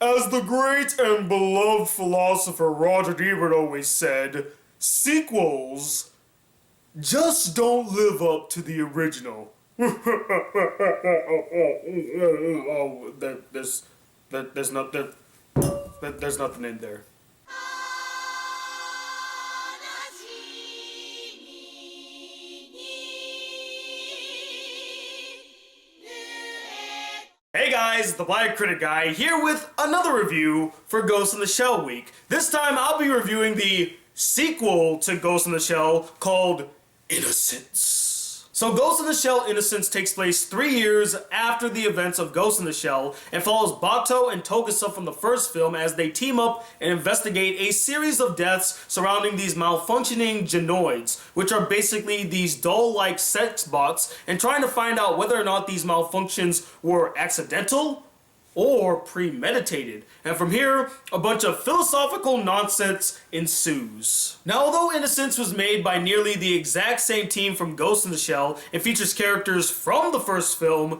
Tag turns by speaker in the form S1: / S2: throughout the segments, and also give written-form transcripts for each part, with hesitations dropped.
S1: As the great and beloved philosopher Roger Ebert always said, sequels just don't live up to the original. Oh, there's nothing in there. Hey guys, the Black Critic Guy here with another review for Ghost in the Shell week. This time I'll be reviewing the sequel to Ghost in the Shell called Innocence. So Ghost in the Shell Innocence takes place 3 years after the events of Ghost in the Shell and follows Bato and Togusa from the first film as they team up and investigate a series of deaths surrounding these malfunctioning genoids, which are basically these doll-like sex bots, and trying to find out whether or not these malfunctions were accidental or premeditated. And from here, a bunch of philosophical nonsense ensues. Now, although Innocence was made by nearly the exact same team from Ghost in the Shell and features characters from the first film,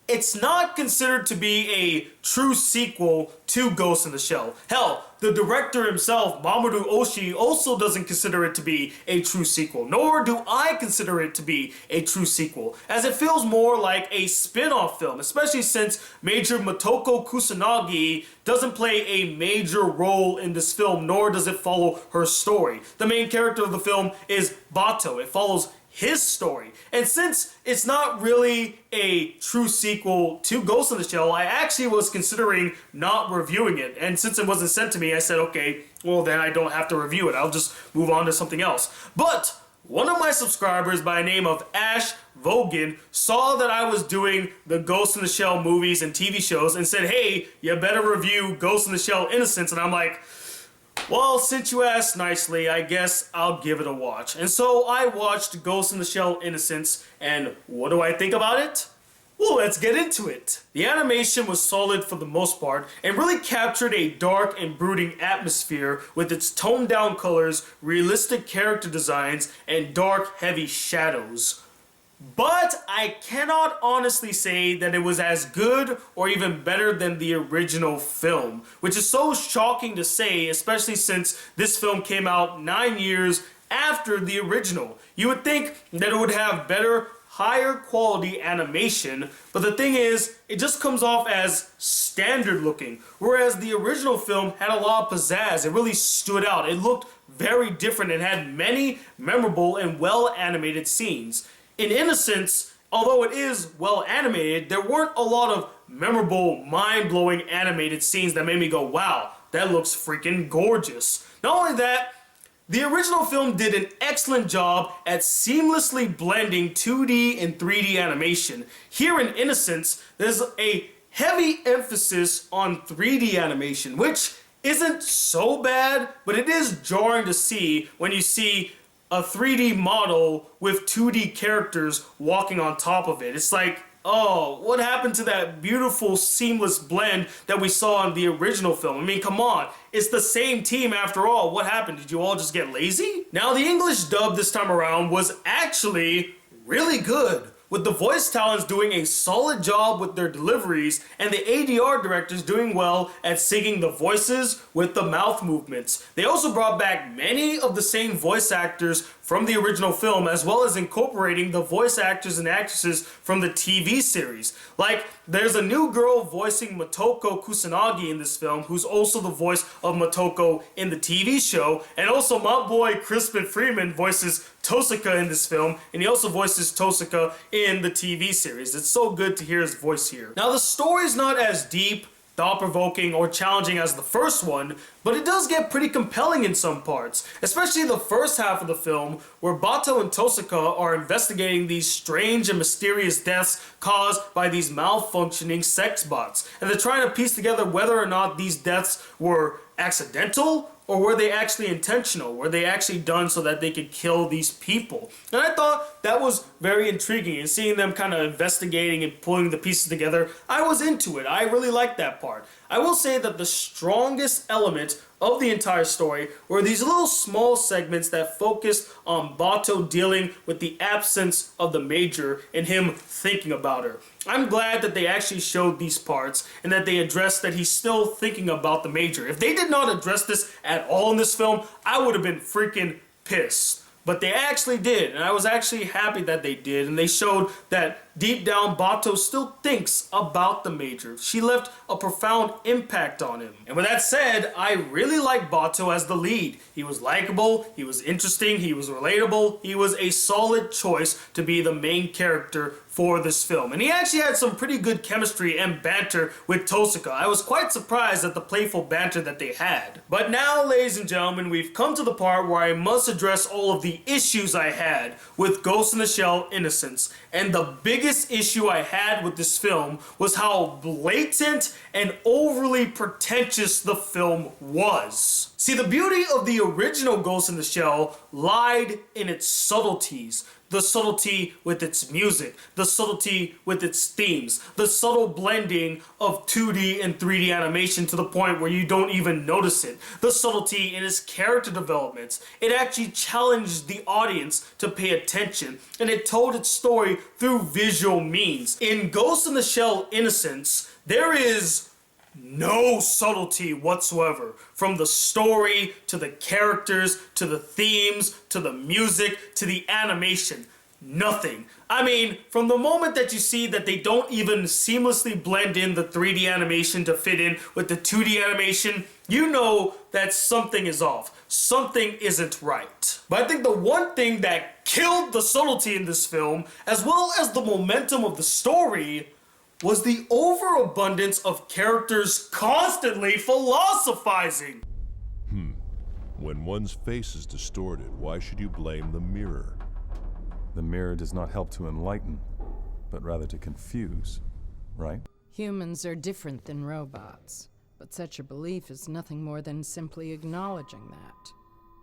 S1: it's not considered to be a true sequel to Ghost in the Shell. Hell, the director himself, Mamoru Oshii, also doesn't consider it to be a true sequel, nor do I consider it to be a true sequel, as it feels more like a spin-off film, especially since Major Motoko Kusanagi doesn't play a major role in this film, nor does it follow her story. The main character of the film is Bato. It follows his story. And since it's not really a true sequel to Ghost in the Shell, I actually was considering not reviewing it. And since it wasn't sent to me, I said, okay, well then I don't have to review it. I'll just move on to something else. But one of my subscribers by the name of Ash Vogan saw that I was doing the Ghost in the Shell movies and TV shows and said, hey, you better review Ghost in the Shell Innocence. And I'm like, well, since you asked nicely, I guess I'll give it a watch. And so I watched Ghost in the Shell Innocence, and what do I think about it? Well, let's get into it. The animation was solid for the most part, and really captured a dark and brooding atmosphere with its toned down colors, realistic character designs, and dark, heavy shadows. But I cannot honestly say that it was as good or even better than the original film, which is so shocking to say, especially since this film came out 9 years after the original. You would think that it would have better, higher quality animation, but the thing is, it just comes off as standard looking, whereas the original film had a lot of pizzazz. It really stood out. It looked very different and had many memorable and well animated scenes. In Innocence, although it is well animated, there weren't a lot of memorable, mind-blowing animated scenes that made me go, wow, that looks freaking gorgeous. Not only that, the original film did an excellent job at seamlessly blending 2D and 3D animation. Here in Innocence, there's a heavy emphasis on 3D animation, which isn't so bad, but it is jarring to see when you see a 3D model with 2D characters walking on top of it. It's like, oh, what happened to that beautiful seamless blend that we saw in the original film? I mean, come on, it's the same team after all. What happened? Did you all just get lazy? Now, the English dub this time around was actually really good, with the voice talents doing a solid job with their deliveries and the ADR directors doing well at syncing the voices with the mouth movements. They also brought back many of the same voice actors from the original film, as well as incorporating the voice actors and actresses from the TV series. Like, there's a new girl voicing Motoko Kusanagi in this film, who's also the voice of Motoko in the TV show, and also my boy Crispin Freeman voices Tosaka in this film, and he also voices Tosaka in the TV series. It's so good to hear his voice here. Now, the story's not as deep, thought-provoking, or challenging as the first one, but it does get pretty compelling in some parts, especially the first half of the film, where Bato and Tosaka are investigating these strange and mysterious deaths caused by these malfunctioning sex bots, and they're trying to piece together whether or not these deaths were accidental or were they actually intentional? Were they actually done so that they could kill these people? And I thought that was very intriguing, and seeing them kind of investigating and pulling the pieces together, I was into it. I really liked that part. I will say that the strongest element of the entire story were these little small segments that focused on Bato dealing with the absence of the Major and him thinking about her. I'm glad that they actually showed these parts and that they addressed that he's still thinking about the Major. If they did not address this at all in this film, I would have been freaking pissed. But they actually did, and I was actually happy that they did, and they showed that deep down Bato still thinks about the Major. She left a profound impact on him. And with that said, I really like Bato as the lead. He was likable, he was interesting, he was relatable, he was a solid choice to be the main character for this film. And he actually had some pretty good chemistry and banter with Tosaka. I was quite surprised at the playful banter that they had. But now, ladies and gentlemen, we've come to the part where I must address all of the issues I had with Ghost in the Shell Innocence. And the biggest issue I had with this film was how blatant and overly pretentious the film was. See, the beauty of the original Ghost in the Shell lied in its subtleties. The subtlety with its music, the subtlety with its themes, the subtle blending of 2D and 3D animation to the point where you don't even notice it, the subtlety in its character developments. It actually challenged the audience to pay attention, and it told its story through visual means. In Ghost in the Shell Innocence, there is no subtlety whatsoever. From the story, to the characters, to the themes, to the music, to the animation. Nothing. I mean, from the moment that you see that they don't even seamlessly blend in the 3D animation to fit in with the 2D animation, you know that something is off. Something isn't right. But I think the one thing that killed the subtlety in this film, as well as the momentum of the story, was the overabundance of characters constantly philosophizing.
S2: When one's face is distorted, why should you blame the mirror?
S3: The mirror does not help to enlighten, but rather to confuse, right?
S4: Humans are different than robots, but such a belief is nothing more than simply acknowledging that.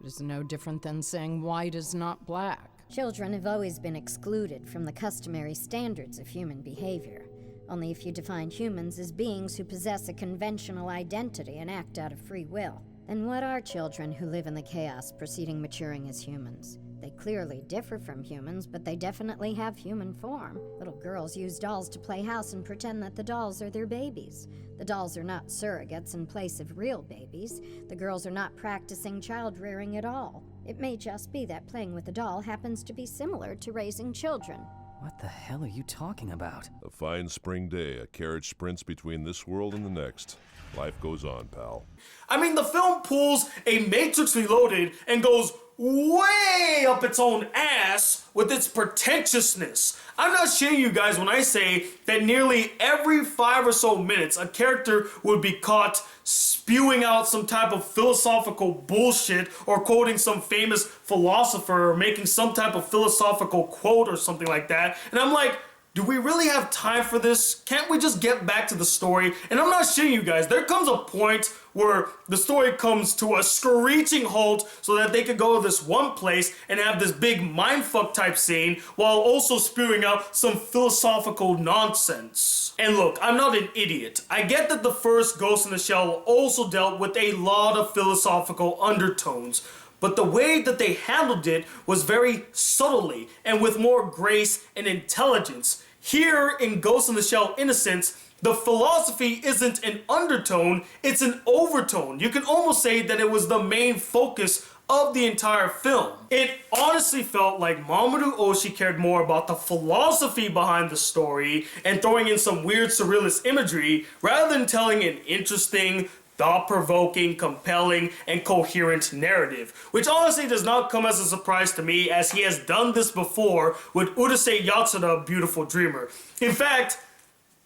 S4: It is no different than saying white is not black.
S5: Children have always been excluded from the customary standards of human behavior. Only if you define humans as beings who possess a conventional identity and act out of free will. Then what are children who live in the chaos preceding maturing as humans? They clearly differ from humans, but they definitely have human form. Little girls use dolls to play house and pretend that the dolls are their babies. The dolls are not surrogates in place of real babies. The girls are not practicing child rearing at all. It may just be that playing with a doll happens to be similar to raising children.
S6: What the hell are you talking about?
S2: A fine spring day, a carriage sprints between this world and the next. Life goes on, pal.
S1: I mean, the film pulls a Matrix Reloaded and goes way up its own ass with its pretentiousness. I'm not shitting you guys when I say that nearly every 5 or so minutes, a character would be caught spewing out some type of philosophical bullshit or quoting some famous philosopher or making some type of philosophical quote or something like that. And I'm like, do we really have time for this? Can't we just get back to the story? And I'm not shitting you guys. There comes a point where the story comes to a screeching halt so that they could go to this one place and have this big mindfuck type scene while also spewing out some philosophical nonsense. And look, I'm not an idiot. I get that the first Ghost in the Shell also dealt with a lot of philosophical undertones. But the way that they handled it was very subtly and with more grace and intelligence. Here in Ghost in the Shell Innocence, the philosophy isn't an undertone, it's an overtone. You can almost say that it was the main focus of the entire film. It honestly felt like Mamoru Oshii cared more about the philosophy behind the story and throwing in some weird surrealist imagery rather than telling an interesting, thought-provoking, compelling, and coherent narrative, which honestly does not come as a surprise to me as he has done this before with Urusei Yatsura, Beautiful Dreamer. In fact,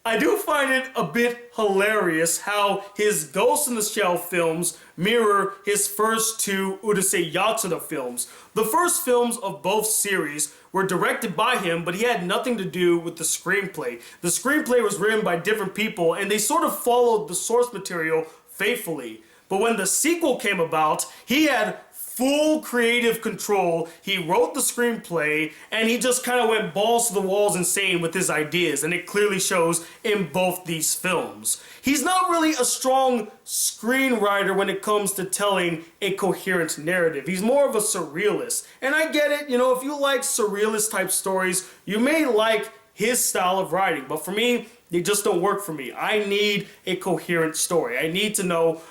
S1: I do find it a bit hilarious how his Ghost in the Shell films mirror his first two Urusei Yatsura films. The first films of both series were directed by him, but he had nothing to do with the screenplay. The screenplay was written by different people, and they sort of followed the source material faithfully. But when the sequel came about, he had full creative control. He wrote the screenplay and he just kind of went balls to the walls insane with his ideas, and it clearly shows in both these films. He's not really a strong screenwriter when it comes to telling a coherent narrative. He's more of a surrealist. And I get it, you know, if you like surrealist type stories, you may like his style of writing, but for me, they just don't work for me. I need a coherent story. I need to know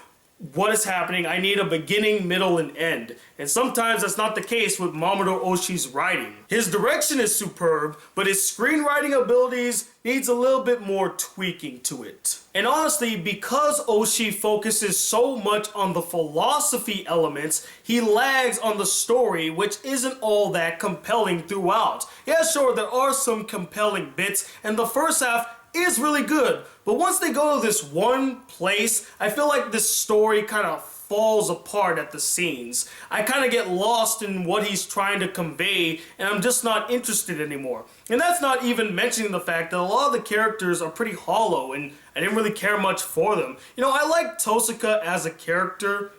S1: what is happening. I need a beginning, middle, and end. And sometimes that's not the case with Mamoru Oshii's writing. His direction is superb, but his screenwriting abilities needs a little bit more tweaking to it. And honestly, because Oshii focuses so much on the philosophy elements, he lags on the story, which isn't all that compelling throughout. Yeah, sure, there are some compelling bits, and the first half is really good, but once they go to this one place, I feel like this story kind of falls apart at the seams. I kind of get lost in what he's trying to convey, and I'm just not interested anymore. And that's not even mentioning the fact that a lot of the characters are pretty hollow, and I didn't really care much for them. You know, I like Tosaka as a character,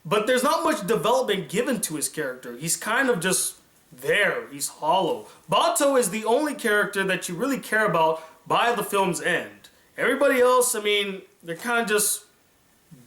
S1: but there's not much development given to his character. He's kind of just there. He's hollow. Bato is the only character that you really care about by the film's end. Everybody else, I mean, they're kind of just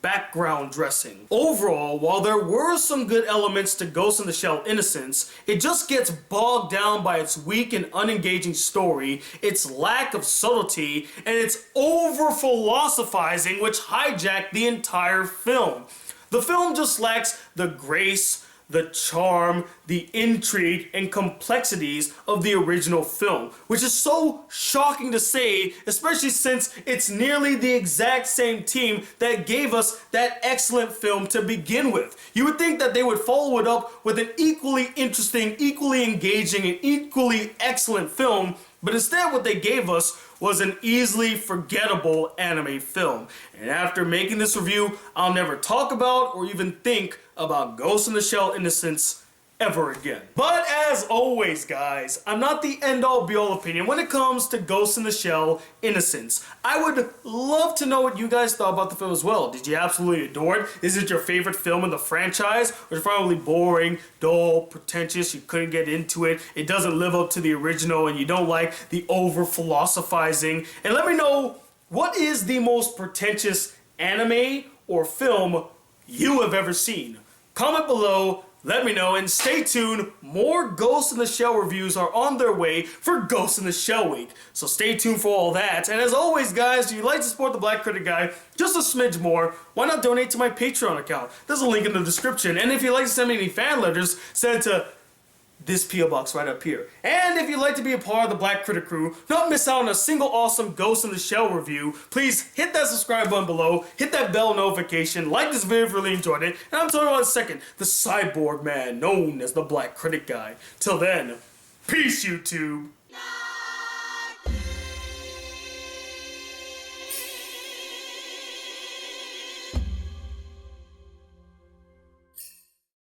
S1: background dressing. Overall, while there were some good elements to Ghost in the Shell Innocence, it just gets bogged down by its weak and unengaging story, its lack of subtlety, and its over-philosophizing which hijacked the entire film. The film just lacks the grace, the charm, the intrigue, and complexities of the original film, which is so shocking to say, especially since it's nearly the exact same team that gave us that excellent film to begin with. You would think that they would follow it up with an equally interesting, equally engaging, and equally excellent film, but instead what they gave us was an easily forgettable anime film. And after making this review, I'll never talk about or even think about Ghost in the Shell Innocence ever again. But as always, guys, I'm not the end-all be-all opinion when it comes to Ghost in the Shell Innocence. I would love to know what you guys thought about the film as well. Did you absolutely adore it? Is it your favorite film in the franchise? Or is it probably boring, dull, pretentious, you couldn't get into it, it doesn't live up to the original, and you don't like the over-philosophizing? And let me know, what is the most pretentious anime or film you have ever seen? Comment below, let me know, and stay tuned. More Ghost in the Shell reviews are on their way for Ghost in the Shell Week. So stay tuned for all that. And as always, guys, if you'd like to support the Black Critic Guy just a smidge more, why not donate to my Patreon account? There's a link in the description. And if you'd like to send me any fan letters, send it to this P.O. box right up here. And if you'd like to be a part of the Black Critic crew, not miss out on a single awesome Ghost in the Shell review, please hit that subscribe button below, hit that bell notification, like this video if you really enjoyed it, and I'm talking about in a second, the cyborg man known as the Black Critic Guy. Till then, peace, YouTube.